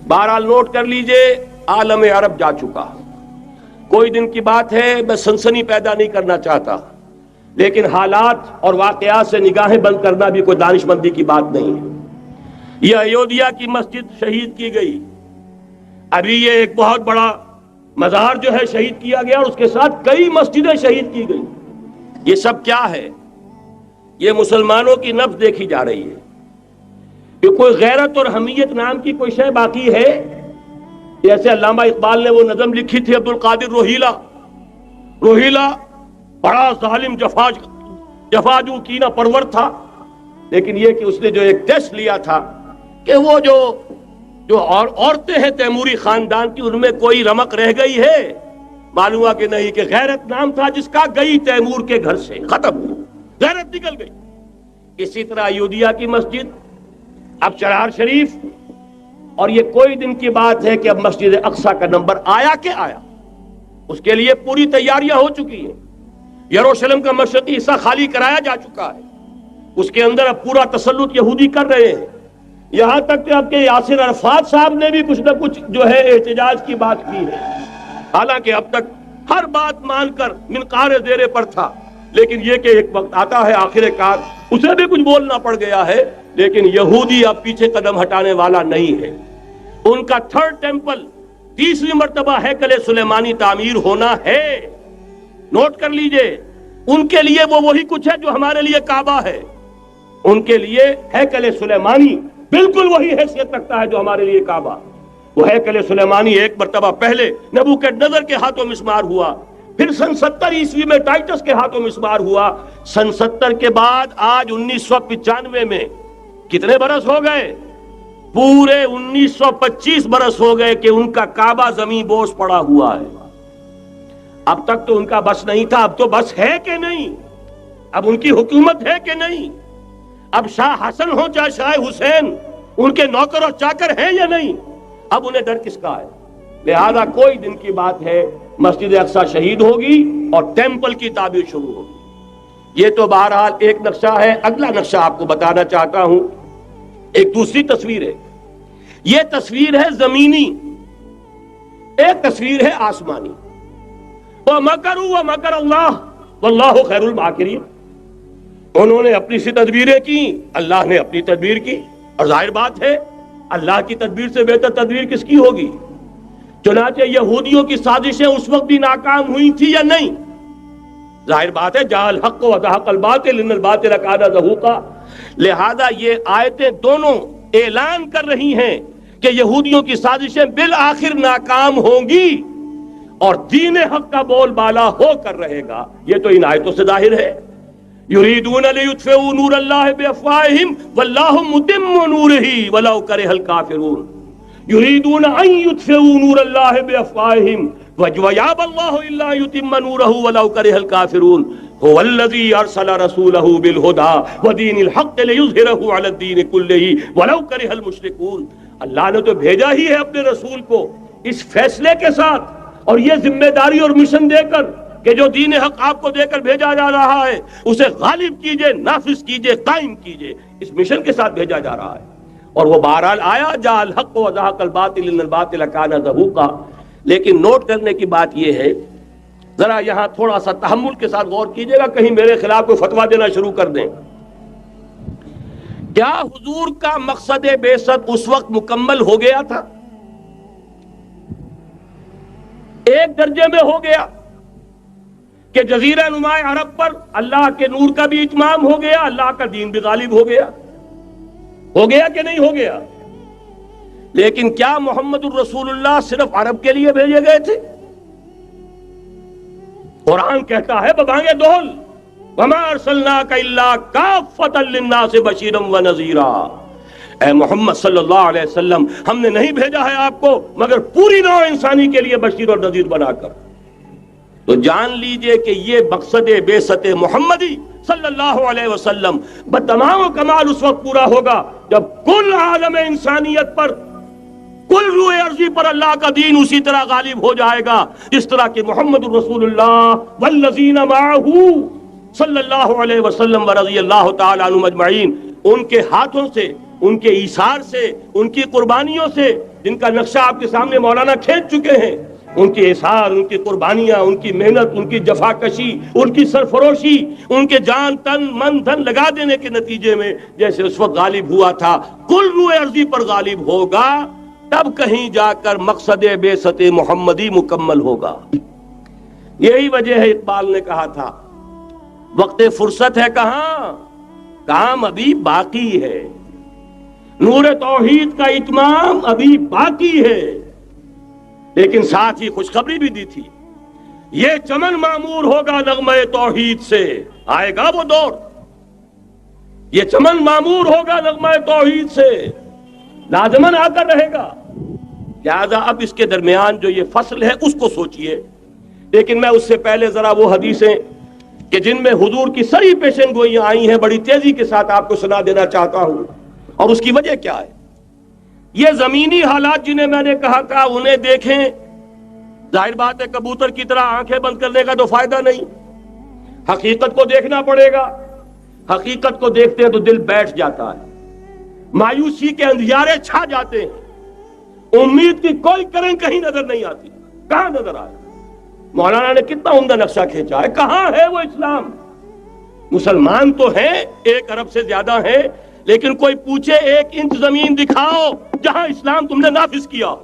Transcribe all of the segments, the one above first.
بہرحال نوٹ کر لیجئے، عالم عرب جا چکا، کوئی دن کی بات ہے، میں سنسنی پیدا نہیں کرنا چاہتا، لیکن حالات اور واقعات سے نگاہیں بند کرنا بھی کوئی دانش مندی کی بات نہیں ہے۔ یہ ایودھیا کی مسجد شہید کی گئی، ابھی یہ ایک بہت بڑا مزار جو ہے شہید کیا گیا، اور اس کے ساتھ کئی مسجدیں شہید کی گئی۔ یہ سب کیا ہے؟ یہ مسلمانوں کی نفس دیکھی جا رہی ہے کہ کوئی غیرت اور حمیت نام کی کوئی شے باقی ہے؟ جیسے علامہ اقبال نے وہ نظم لکھی تھی، عبد القادر روہیلا بڑا ظالم جفاجو کینہ پرور تھا، لیکن یہ کہ اس نے جو ایک ٹیسٹ لیا تھا کہ وہ جو عورتیں ہیں تیموری خاندان کی، ان میں کوئی رمق رہ گئی ہے؟ معلوم ہوا کہ نہیں، کہ غیرت نام تھا جس کا گئی تیمور کے گھر سے، ختم، غیرت نکل گئی۔ اسی طرح ایودھیا کی مسجد، اب چرار شریف، اور یہ کوئی دن کی بات ہے کہ اب مسجد اقصیٰ کا نمبر آیا کہ آیا، اس کے لیے پوری تیاریاں ہو چکی ہیں۔ یروشلم کا مشرقی حصہ خالی کرایا جا چکا ہے، اس کے اندر اب پورا تسلط یہودی کر رہے ہیں، یہاں تک کہ اب کے یاسر عرفات صاحب نے بھی کچھ نہ کچھ جو ہے احتجاج کی بات کی ہے، حالانکہ اب تک ہر بات مان کر منقار زیر پر تھا، لیکن یہ کہ ایک وقت آتا ہے آخر کار اسے بھی کچھ بولنا پڑ گیا ہے۔ لیکن یہودی اب پیچھے قدم ہٹانے والا نہیں ہے، ان کا تھرڈ ٹیمپل، تیسری مرتبہ ہیکل سلیمانی تعمیر ہونا ہے۔ نوٹ کر لیجئے، ان کے لیے وہ وہی کچھ ہے جو ہمارے لیے کعبہ ہے، ان کے لیے ہیکل سلیمانی بالکل وہی حیثیت رکھتا ہے جو ہمارے لیے کعبہ۔ وہ ہیکل سلیمانی ایک مرتبہ پہلے نبوکدنضر کے ہاتھوں مسمار ہوا، پھر سن 70 عیسوی میں ٹائٹس کے ہاتھوں مسمار ہوا، سن 70 کے بعد آج 1995 میں کتنے برس ہو گئے؟ پورے 1925 برس ہو گئے کہ ان کا کعبہ زمین بوس پڑا ہوا ہے۔ اب تک تو ان کا بس نہیں تھا، اب تو بس ہے کہ نہیں؟ اب ان کی حکومت ہے کہ نہیں؟ اب شاہ حسن ہو چاہے شاہ حسین، ان کے نوکر اور چاکر ہیں یا نہیں؟ اب انہیں ڈر کس کا ہے؟ لہذا کوئی دن کی بات ہے، مسجد اقصیٰ شہید ہوگی اور ٹیمپل کی تعمیر شروع ہوگی۔ یہ تو بہرحال ایک نقشہ ہے۔ اگلا نقشہ آپ کو بتانا چاہتا ہوں، ایک دوسری تصویر ہے۔ یہ تصویر ہے زمینی، ایک تصویر ہے آسمانی۔ وَمَكَرُوا وَمَكَرَ اللَّهُ وَاللَّهُ خَيْرُ الْمَاكِرِينَ، انہوں نے اپنی سی تدبیریں کی، اللہ نے اپنی تدبیر کی، اور ظاہر بات ہے اللہ کی تدبیر سے بہتر تدبیر کس کی ہوگی؟ چنانچہ یہودیوں کی سازشیں اس وقت بھی ناکام ہوئی تھی یا نہیں؟ ظاہر بات ہے جاء الحق وزهق الباطل ان الباطل کان زہوقا۔ لہذا یہ آیتیں دونوں اعلان کر رہی ہیں کہ یہودیوں کی سازشیں بالآخر ناکام ہوں گی اور دین حق کا بول بالا ہو کر رہے گا۔ یہ تو ان آیتوں سے ظاہر ہے۔ یریدون لیطفئوا نور اللہ بافواہہم واللہ متم نورہ ولو کرہ الکافرون۔ یریدون ان یطفئوا نور اللہ بافواہہم ویابى اللہ الا یتم نورہ ولو کرہ الکافرون۔ هو الذی ارسل رسولہ بالہدی ودین الحق لیظہرہ علی الدین کلہ ولو کرہ المشرکون۔ اللہ نے تو بھیجا ہی ہے اپنے رسول کو اس فیصلے کے ساتھ اور یہ ذمہ داری اور مشن دے کر کہ جو دین حق آپ کو دے کر بھیجا جا رہا ہے اسے غالب کیجئے، نافذ کیجئے، قائم کیجئے، اس مشن کے ساتھ بھیجا جا رہا ہے۔ اور وہ بہرحال آیا، جاء الحق وزهق الباطل ان الباطل کان زہوقا۔ لیکن نوٹ کرنے کی بات یہ ہے، ذرا یہاں تھوڑا سا تحمل کے ساتھ غور کیجئے گا، کہیں میرے خلاف کوئی فتویٰ دینا شروع کر دیں۔ کیا حضور کا مقصد بعثت اس وقت مکمل ہو گیا تھا؟ ایک درجے میں ہو گیا کہ جزیرہ نماء عرب پر اللہ کے نور کا بھی اتمام ہو گیا، اللہ کا دین بھی غالب ہو گیا کہ نہیں ہو گیا؟ لیکن کیا محمد الرسول اللہ صرف عرب کے لیے بھیجے گئے تھے؟ قرآن کہتا ہے ببانگ دہل وما ارسلناک الا کافۃ للناس بشیرا ونذیرا، اے محمد صلی اللہ علیہ وسلم ہم نے نہیں بھیجا ہے آپ کو مگر پوری نوع انسانی کے لیے بشیر اور نذیر بنا کر۔ تو جان لیجئے کہ یہ مقصد بعثت محمدی صلی اللہ علیہ وسلم بتمام و کمال اس وقت پورا ہوگا جب کل عالم انسانیت پر، کل روئے ارضی پر اللہ کا دین اسی طرح غالب ہو جائے گا جس طرح کہ محمد الرسول اللہ والذین معہ صلی اللہ علیہ وسلم ورضی اللہ تعالی عنہم اجمعین، ان کے ہاتھوں سے، ان کے ایثار سے، ان کی قربانیوں سے جن کا نقشہ آپ کے سامنے مولانا کھینچ چکے ہیں، ان کی احسان، ان کی قربانیاں، ان کی محنت، ان کی جفاکشی، ان کی سرفروشی، ان کے جان تن من دھن لگا دینے کے نتیجے میں جیسے اس وقت غالب ہوا تھا، کل روئے ارضی پر غالب ہوگا، تب کہیں جا کر مقصد بعثت محمدی مکمل ہوگا۔ یہی وجہ ہے اقبال نے کہا تھا وقت فرصت ہے کہاں، کام ابھی باقی ہے، نور توحید کا اتمام ابھی باقی ہے۔ لیکن ساتھ ہی خوشخبری بھی دی تھی، یہ چمن معمور ہوگا نغمہ توحید سے، آئے گا وہ دور، یہ چمن معمور ہوگا نغمہ توحید سے، لازماً آ کر رہے گا۔ لہذا اب اس کے درمیان جو یہ فصل ہے اس کو سوچئے۔ لیکن میں اس سے پہلے ذرا وہ حدیثیں کہ جن میں حضور کی سری پیشن گوئیاں آئی ہیں بڑی تیزی کے ساتھ آپ کو سنا دینا چاہتا ہوں، اور اس کی وجہ کیا ہے۔ یہ زمینی حالات جنہیں میں نے کہا تھا انہیں دیکھیں، ظاہر بات ہے کبوتر کی طرح آنکھیں بند کرنے کا تو فائدہ نہیں، حقیقت کو دیکھنا پڑے گا۔ حقیقت کو دیکھتے ہیں تو دل بیٹھ جاتا ہے، مایوسی کے اندھیارے چھا جاتے ہیں، امید کی کوئی کرن کہیں نظر نہیں آتی، کہاں نظر آئے۔ مولانا نے کتنا عمدہ نقشہ کھینچا ہے، کہاں ہے وہ اسلام؟ مسلمان تو ہیں، 1 ارب سے زیادہ ہیں، لیکن کوئی پوچھے 1 انچ زمین دکھاؤ جہاں اسلام تم نے نافذ کیا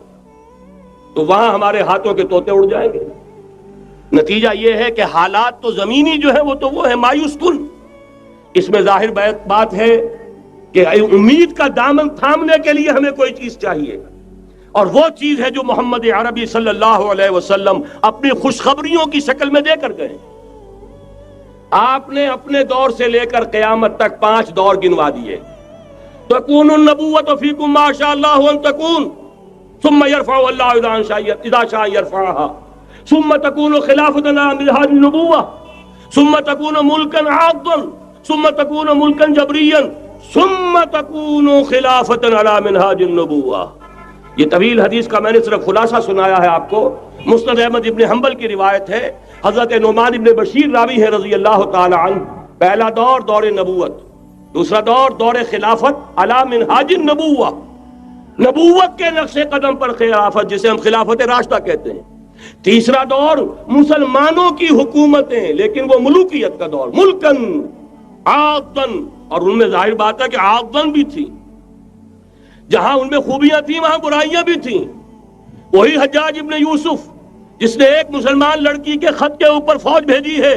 تو وہاں ہمارے ہاتھوں کے طوطے اڑ جائیں گے۔ نتیجہ یہ ہے کہ حالات تو زمینی جو ہے وہ ہے مایوس کن۔ اس میں ظاہر بات ہے کہ امید کا دامن تھامنے کے لیے ہمیں کوئی چیز چاہیے، اور وہ چیز ہے جو محمد عربی صلی اللہ علیہ وسلم اپنی خوشخبریوں کی شکل میں دے کر گئے۔ آپ نے اپنے دور سے لے کر قیامت تک 5 دور گنوا دیے۔ تکون النبوۃ فیکم ما شاء اللہ ان تکون ثم يرفع اللہ اذا شاء يرفعها ثم تکون خلافۃ على منهاج النبوۃ ثم تکون ملکا عاضا ثم تکون ملکا جبریا ثم تکون خلافۃ على منهاج النبوۃ۔ یہ طویل حدیث کا میں نے صرف خلاصہ سنایا ہے آپ کو۔ مسند احمد ابن حنبل کی روایت ہے، حضرت نعمان ابن بشیر راوی ہے رضی اللہ تعالی عنہ۔ پہلا دور دور نبوت، دوسرا دور دور خلافت علی منہاج النبوۃ، نبوت کے نقش قدم پر خلافت جسے ہم خلافت راشدہ کہتے ہیں۔ تیسرا دور مسلمانوں کی حکومتیں، لیکن وہ ملوکیت کا دور، ملکن عاضن، اور ان میں ظاہر بات ہے کہ عاضن بھی تھی، جہاں ان میں خوبیاں تھیں وہاں برائیاں بھی تھیں۔ وہی حجاج ابن یوسف جس نے ایک مسلمان لڑکی کے خط کے اوپر فوج بھیجی ہے،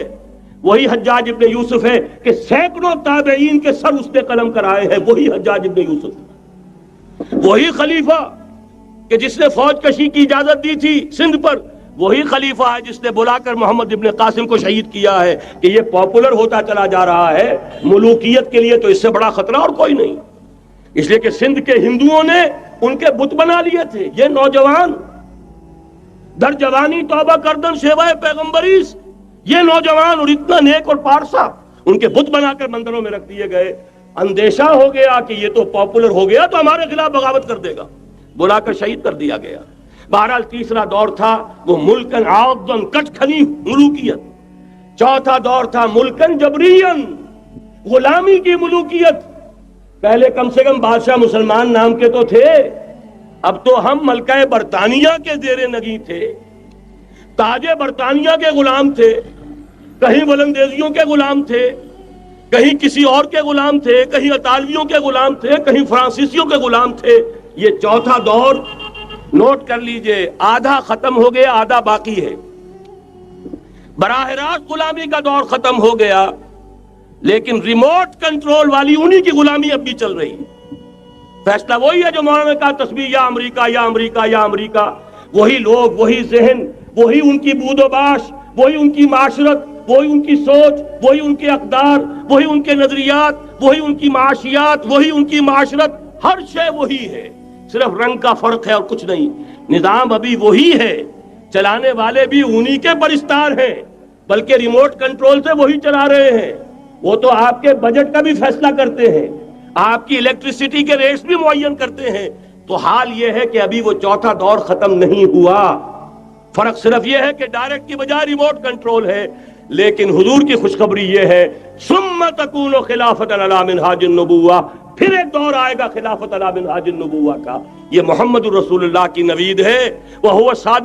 وہی حجاج ابن یوسف ہے کہ سینکڑوں تابعین کے سر اس نے قلم کرائے ہیں، وہی حجاج ابن یوسف۔ وہی خلیفہ کہ جس نے فوج کشی کی اجازت دی تھی سندھ پر، وہی خلیفہ ہے جس نے بلا کر محمد ابن قاسم کو شہید کیا ہے کہ یہ پاپولر ہوتا چلا جا رہا ہے، ملوکیت کے لیے تو اس سے بڑا خطرہ اور کوئی نہیں۔ اس لیے کہ سندھ کے ہندوؤں نے ان کے بت بنا لیے تھے۔ یہ نوجوان در جوانی توبہ کردن شیوہ پیغمبریس، یہ نوجوان اور اتنا نیک اور پارسا ان کے بت بنا کر مندروں میں رکھ دیے گئے۔ اندیشہ ہو گیا کہ یہ تو پاپولر ہو گیا تو ہمارے خلاف بغاوت کر دے گا، بلا کر شہید کر دیا گیا۔ بہرحال تیسرا دور تھا وہ ملکن عاضن، کچ کھنی ملوکیت۔ چوتھا دور تھا ملکن جبرین، غلامی کی ملوکیت۔ پہلے کم سے کم بادشاہ مسلمان نام کے تو تھے، اب تو ہم ملکہ برطانیہ کے زیر نگیں تھے، تاج برطانیہ کے غلام تھے، کہیں ولندیزیوں کے غلام تھے، کہیں کسی اور کے غلام تھے، کہیں اطالویوں کے غلام تھے، کہیں فرانسیسیوں کے غلام تھے۔ یہ چوتھا دور نوٹ کر لیجئے، آدھا ختم ہو گیا، آدھا باقی ہے۔ براہ راست غلامی کا دور ختم ہو گیا، لیکن ریموٹ کنٹرول والی انہی کی غلامی اب بھی چل رہی ہے۔ فیصلہ وہی ہے جو مولانا نے کہا، تسبیح یا امریکہ یا امریکہ یا امریکہ۔ وہی لوگ، وہی ذہن، وہی ان کی بود و باش، وہی ان کی معاشرت، وہی ان کی سوچ، وہی ان کے اقدار، وہی ان کے نظریات، وہی ان کی معاشیات، وہی ان کی معاشرت، ہر شے وہی ہے، صرف رنگ کا فرق ہے اور کچھ نہیں۔ نظام ابھی وہی ہے، چلانے والے بھی انہی کے پرستار ہیں، بلکہ ریموٹ کنٹرول سے وہی چلا رہے ہیں۔ وہ تو آپ کے بجٹ کا بھی فیصلہ کرتے ہیں، آپ کی الیکٹریسٹی کے ریٹس بھی معین کرتے ہیں۔ تو حال یہ ہے کہ ابھی وہ چوتھا دور ختم نہیں ہوا، فرق صرف یہ ہے کہ ڈائریکٹ کی بجائے ریموٹ کنٹرول ہے۔ لیکن حضور کی خوشخبری یہ ہے، ثم تکون خلافۃ علی منہاج النبوۃ، پھر ایک دور آئے گا خلافت علی منہاج النبوہ کا، یہ محمد الرسول اللہ کی نوید ہے، وہ صادق